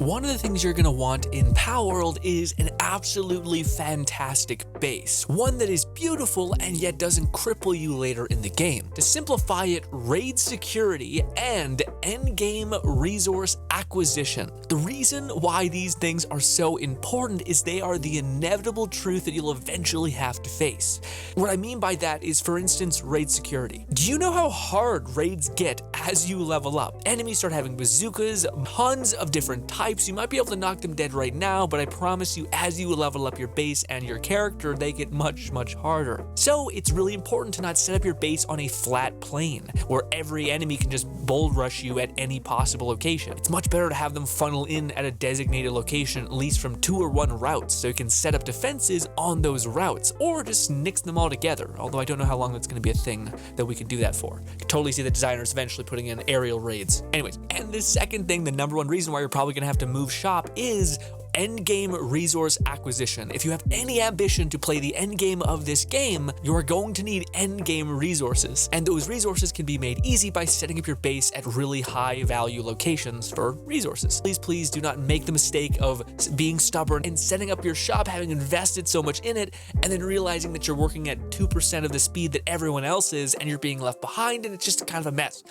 One of the things you're going to want in Palworld is an absolutely fantastic base. One that is beautiful and yet doesn't cripple you later in the game. To simplify it, raid security and endgame resource acquisition. The reason why these things are so important is they are the inevitable truth that you'll eventually have to face. What I mean by that is, for instance, raid security. Do you know how hard raids get as you level up? Enemies start having bazookas, tons of different types. You might be able to knock them dead right now, but I promise you, as you level up your base and your character, they get much, much harder. So it's really important to not set up your base on a flat plane where every enemy can just bull rush you at any possible location. It's much better to have them funnel in at a designated location, at least from 2 or 1 routes, so you can set up defenses on those routes, or just nix them all together, although I don't know how long that's going to be a thing that we can do that for. I can totally see the designers eventually putting in aerial raids. Anyways, and the second thing, the number one reason why you're probably going to have to move shop is endgame resource acquisition. If you have any ambition to play the endgame of this game, you are going to need endgame resources. And those resources can be made easy by setting up your base at really high value locations for resources. Please do not make the mistake of being stubborn and setting up your shop, having invested so much in it, and then realizing that you're working at 2% of the speed that everyone else is and you're being left behind and it's just kind of a mess.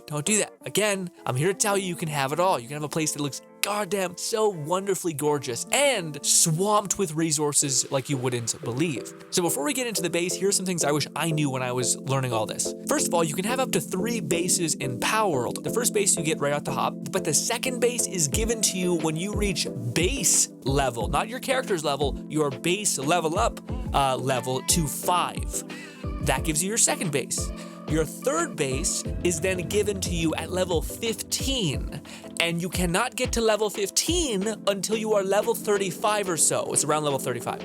Don't do that. Again, I'm here to tell you, you can have it all. You can have a place that looks goddamn so wonderfully gorgeous and swamped with resources like you wouldn't believe. So before we get into the base, here's some things I wish I knew when I was learning all this. First of all, you can have up to 3 bases in Palworld. The first base you get right out the hop, but the second base is given to you when you reach base level, not your character's level, your base level up level to 5. That gives you your second base. Your third base is then given to you at level 15, and you cannot get to level 15 until you are level 35 or so. It's around level 35.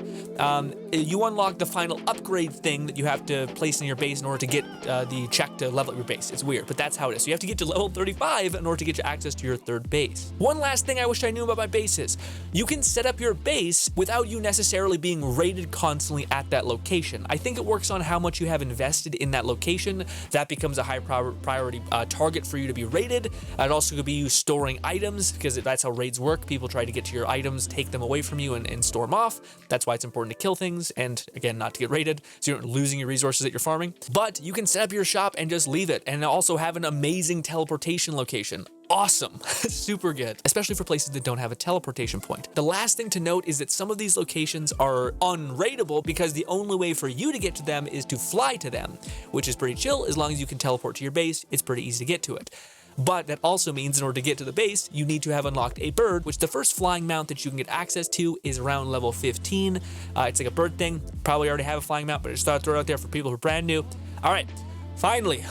You unlock the final upgrade thing that you have to place in your base in order to get the check to level up your base. It's weird, but that's how it is. So you have to get to level 35 in order to get you access to your third base. One last thing I wish I knew about my bases. You can set up your base without you necessarily being raided constantly at that location. I think it works on how much you have invested in that location. That becomes a high priority target for you to be raided. It also could be you storing items, because that's how raids work. People try to get to your items, take them away from you, and store them off. That's why it's important to kill things, and again, not to get raided, so you're not losing your resources that you're farming. But you can set up your shop and just leave it, and also have an amazing teleportation location. Awesome. Super good, especially for places that don't have a teleportation point. The last thing to note is that some of these locations are unraidable because the only way for you to get to them is to fly to them, which is pretty chill. As long as you can teleport to your base, it's pretty easy to get to it. But that also means in order to get to the base, you need to have unlocked a bird, which the first flying mount that you can get access to is around level 15. It's like a bird thing. Probably already have a flying mount, but I just thought I'd throw it out there for people who are brand new. All right. Finally,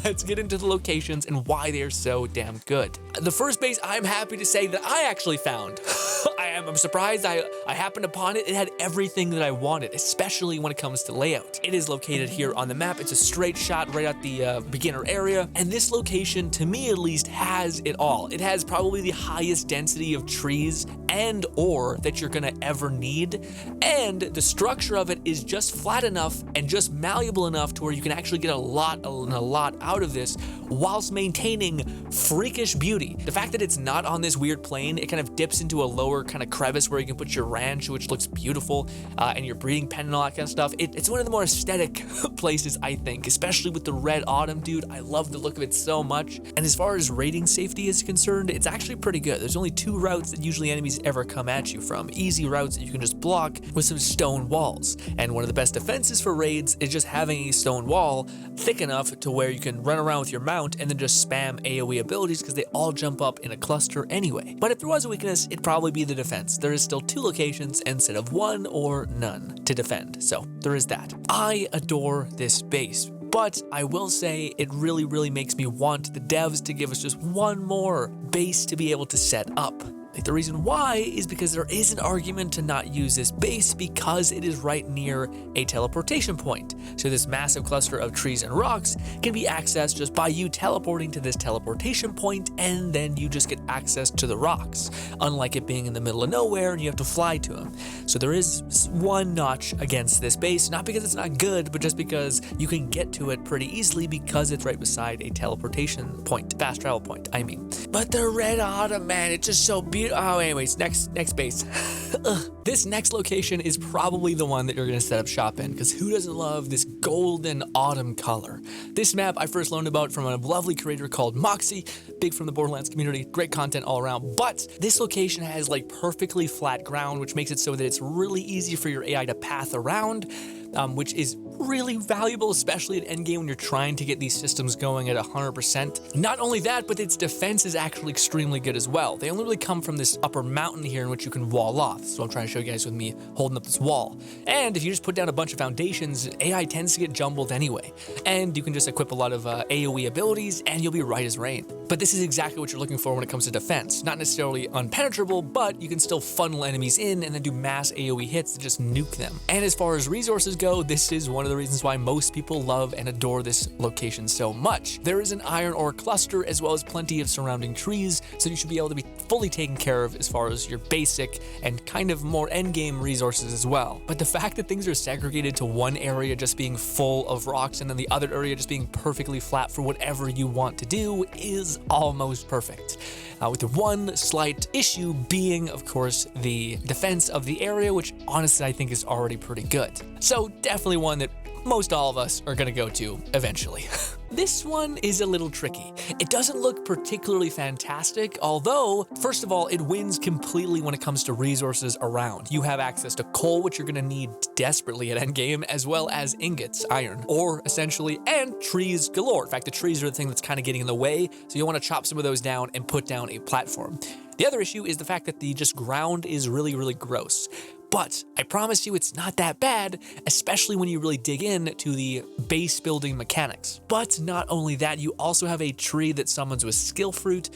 let's get into the locations and why they're so damn good. The first base, I'm happy to say that I actually found. I'm surprised I happened upon it. It had everything that I wanted, especially when it comes to layout. It is located here on the map. It's a straight shot right at the beginner area. And this location, to me at least, has it all. It has probably the highest density of trees and ore that you're gonna ever need. And the structure of it is just flat enough and just malleable enough to where you can actually get a lot out of this whilst maintaining freakish beauty. The fact that it's not on this weird plane, it kind of dips into a lower kind of crevice where you can put your ranch, which looks beautiful, and your breeding pen and all that kind of stuff. It's one of the more aesthetic places, I think, especially with the red autumn, dude. I love the look of it so much. And as far as raiding safety is concerned, it's actually pretty good. There's only 2 routes that usually enemies ever come at you from. Easy routes that you can just block with some stone walls. And one of the best defenses for raids is just having a stone wall thick enough to where you can run around with your mount and then just spam AoE abilities because they all jump up in a cluster anyway. But if there was a weakness, it'd probably be the defense. There is still 2 locations instead of 1 or none to defend. So there is that. I adore this base, but I will say it really makes me want the devs to give us just one more base to be able to set up. The reason why is because there is an argument to not use this base because it is right near a teleportation point. So this massive cluster of trees and rocks can be accessed just by you teleporting to this teleportation point, and then you just get access to the rocks, unlike it being in the middle of nowhere and you have to fly to them. So there is one notch against this base, not because it's not good, but just because you can get to it pretty easily because it's right beside a teleportation point, fast travel point, I mean. But the red autumn, man, it's just so beautiful. anyways, next base. This next location is probably the one that you're gonna set up shop in, because who doesn't love this golden autumn color? This map I first learned about from a lovely creator called Moxie, big from the Borderlands community, great content all around, but this location has like perfectly flat ground, which makes it so that it's really easy for your AI to path around, which is really valuable, especially at endgame when you're trying to get these systems going at 100%. Not only that, but its defense is actually extremely good as well. They only really come from this upper mountain here in which you can wall off. So I'm trying to show you guys with me holding up this wall. And if you just put down a bunch of foundations, AI tends to get jumbled anyway. And you can just equip a lot of AoE abilities and you'll be right as rain. But this is exactly what you're looking for when it comes to defense. Not necessarily unpenetrable, but you can still funnel enemies in and then do mass AoE hits to just nuke them. And as far as resources go, this is one of the reasons why most people love and adore this location so much. There is an iron ore cluster as well as plenty of surrounding trees, so you should be able to be fully taken care of as far as your basic and kind of more endgame resources as well. But the fact that things are segregated to one area just being full of rocks and then the other area just being perfectly flat for whatever you want to do is almost perfect. With the one slight issue being, of course, the defense of the area, which honestly I think is already pretty good. So definitely one that most all of us are gonna go to eventually. This one is a little tricky. It doesn't look particularly fantastic, although, first of all, it wins completely when it comes to resources around. You have access to coal, which you're gonna need desperately at endgame, as well as ingots, iron, ore, essentially, and trees galore. In fact, the trees are the thing that's kind of getting in the way, so you'll wanna chop some of those down and put down a platform. The other issue is the fact that the ground is really, really gross. But I promise you it's not that bad, especially when you really dig in to the base building mechanics. But not only that, you also have a tree that summons with skill fruit.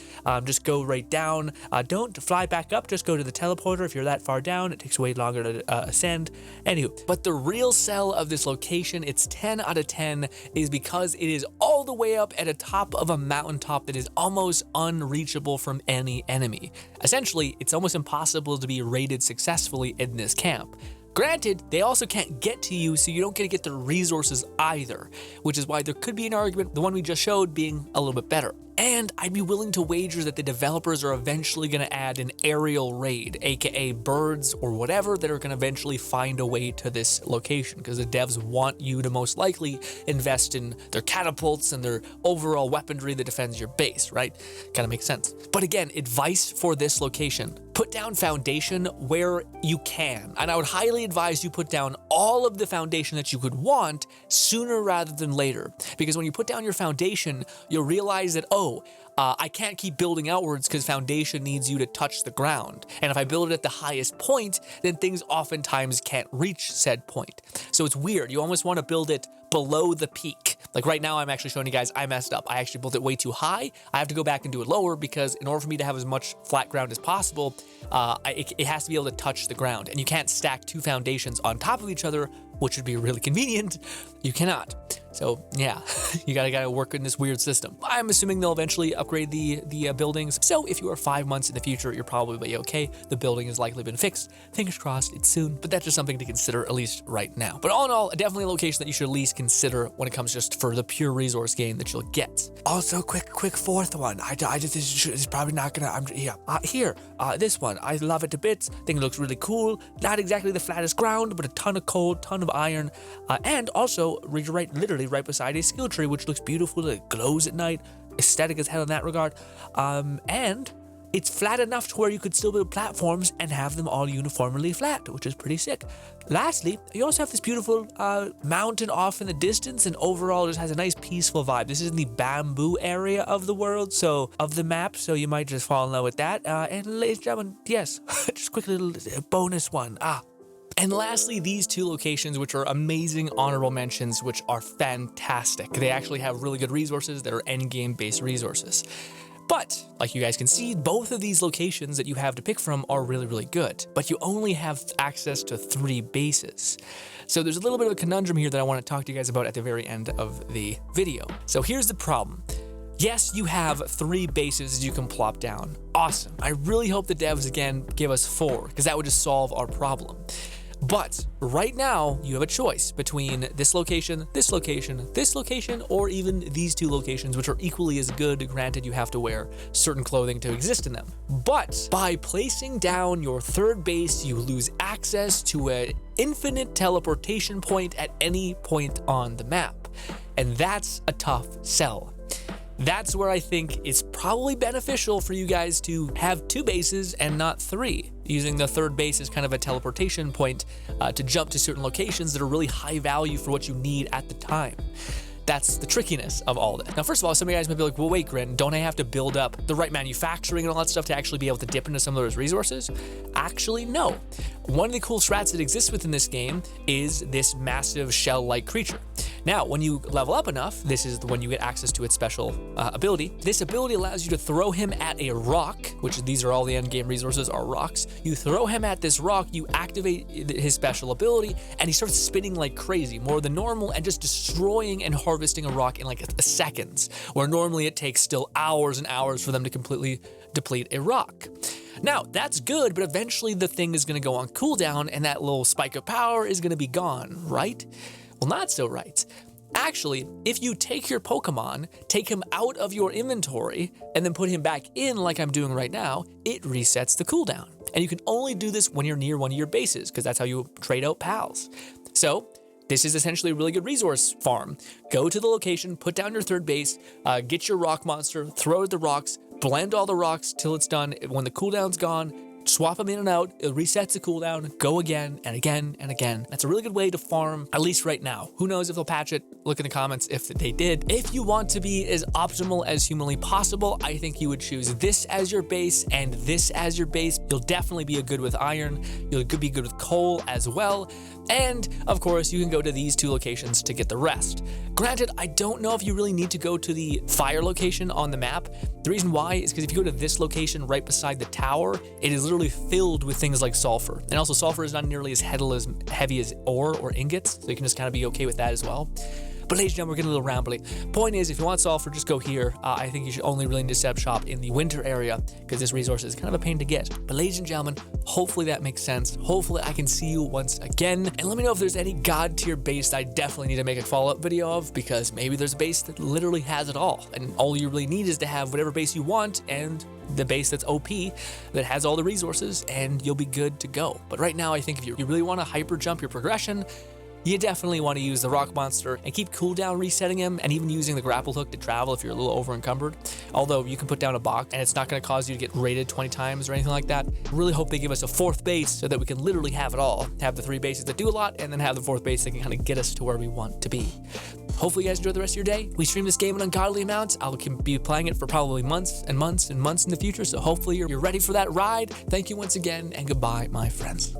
Just go right down. Don't fly back up, just go to the teleporter. If you're that far down, it takes way longer to ascend. Anywho, but the real sell of this location, it's 10 out of 10, is because it is all the way up at the top of a mountaintop that is almost unreachable from any enemy. Essentially, it's almost impossible to be raided successfully in this camp. Granted, they also can't get to you, so you don't get the resources either, which is why there could be an argument, the one we just showed being a little bit better. And I'd be willing to wager that the developers are eventually going to add an aerial raid, aka birds or whatever, that are going to eventually find a way to this location, because the devs want you to most likely invest in their catapults and their overall weaponry that defends your base, right? Kind of makes sense. But again, advice for this location: put down foundation where you can. And I would highly advise you put down all of the foundation that you could want sooner rather than later. Because when you put down your foundation, you'll realize that, I can't keep building outwards because foundation needs you to touch the ground. And if I build it at the highest point, then things oftentimes can't reach said point. So it's weird. You almost want to build it below the peak. Like right now, I'm actually showing you guys I messed up. I actually built it way too high. I have to go back and do it lower because in order for me to have as much flat ground as possible, it has to be able to touch the ground. And you can't stack two foundations on top of each other, which would be really convenient. You cannot. So yeah, you gotta work in this weird system. I'm assuming they'll eventually upgrade the buildings. So if you are 5 months in the future, you're probably okay. The building has likely been fixed. Fingers crossed, it's soon. But that's just something to consider, at least right now. But all in all, definitely a location that you should at least consider when it comes just for the pure resource gain that you'll get. Also, quick fourth one. I just this is probably not gonna. This one. I love it to bits. Think it looks really cool. Not exactly the flattest ground, but a ton of coal, ton of iron, and also literally right beside a skill tree, which looks beautiful. It glows at night. Aesthetic as hell in that regard. And it's flat enough to where you could still build platforms and have them all uniformly flat, which is pretty sick. Lastly, you also have this beautiful mountain off in the distance, and overall just has a nice peaceful vibe. This is in the bamboo area of the world, so of the map, so you might just fall in love with that. And ladies and gentlemen, yes, just quick little bonus one. And lastly, these two locations, which are amazing honorable mentions, which are fantastic. They actually have really good resources that are endgame based resources. But like you guys can see, both of these locations that you have to pick from are really, really good, but you only have access to 3 bases. So there's a little bit of a conundrum here that I want to talk to you guys about at the very end of the video. So here's the problem. Yes, you have 3 bases you can plop down. Awesome. I really hope the devs again give us 4, because that would just solve our problem. But right now, you have a choice between this location, this location, this location, or even these two locations, which are equally as good. Granted, you have to wear certain clothing to exist in them. But by placing down your third base, you lose access to an infinite teleportation point at any point on the map. And that's a tough sell. That's where I think it's probably beneficial for you guys to have 2 bases and not 3, using the third base as kind of a teleportation point to jump to certain locations that are really high value for what you need at the time. That's the trickiness of all this. Now, first of all, some of you guys might be like, well, wait, Grin, don't I have to build up the right manufacturing and all that stuff to actually be able to dip into some of those resources? Actually, no. One of the cool strats that exists within this game is this massive shell-like creature. Now, when you level up enough, this is when you get access to its special ability. This ability allows you to throw him at a rock, which these are all the end game resources are rocks. You throw him at this rock, you activate his special ability, and he starts spinning like crazy, more than normal, and just destroying and harvesting a rock in like seconds, where normally it takes still hours and hours for them to completely deplete a rock. Now, that's good, but eventually the thing is going to go on cooldown, and that little spike of power is going to be gone, right? Well, not so right. Actually, if you take your Pokemon, take him out of your inventory, and then put him back in like I'm doing right now, it resets the cooldown. And you can only do this when you're near one of your bases, because that's how you trade out pals. So, this is essentially a really good resource farm. Go to the location, put down your third base, get your rock monster, throw the rocks, blend all the rocks till it's done. When the cooldown's gone, swap them in and out, it resets the cooldown, go again and again and again. That's a really good way to farm, at least right now. Who knows if they'll patch it? Look in the comments if they did. If you want to be as optimal as humanly possible, I think you would choose this as your base and this as your base. You'll definitely be good with iron. You'll be good with coal as well. And of course, you can go to these 2 locations to get the rest. Granted, I don't know if you really need to go to the fire location on the map. The reason why is because if you go to this location right beside the tower, it is literally filled with things like sulfur. And also sulfur is not nearly as heavy as ore or ingots, so you can just kind of be okay with that as well. But ladies and gentlemen, we're getting a little rambly. Point is, if you want sulfur, just go here. I think you should only really need to set up shop in the winter area because this resource is kind of a pain to get. But ladies and gentlemen, hopefully that makes sense. Hopefully I can see you once again. And let me know if there's any god tier base that I definitely need to make a follow-up video of, because maybe there's a base that literally has it all. And all you really need is to have whatever base you want and the base that's OP that has all the resources, and you'll be good to go. But right now, I think if you really want to hyper jump your progression, you definitely want to use the rock monster and keep cooldown resetting him, and even using the grapple hook to travel if you're a little over encumbered. Although you can put down a box and it's not going to cause you to get raided 20 times or anything like that. I really hope they give us a 4th base so that we can literally have it all. Have the 3 bases that do a lot, and then have the 4th base that can kind of get us to where we want to be. Hopefully you guys enjoy the rest of your day. We stream this game in ungodly amounts. I'll be playing it for probably months and months and months in the future, so hopefully you're ready for that ride. Thank you once again, and goodbye, my friends.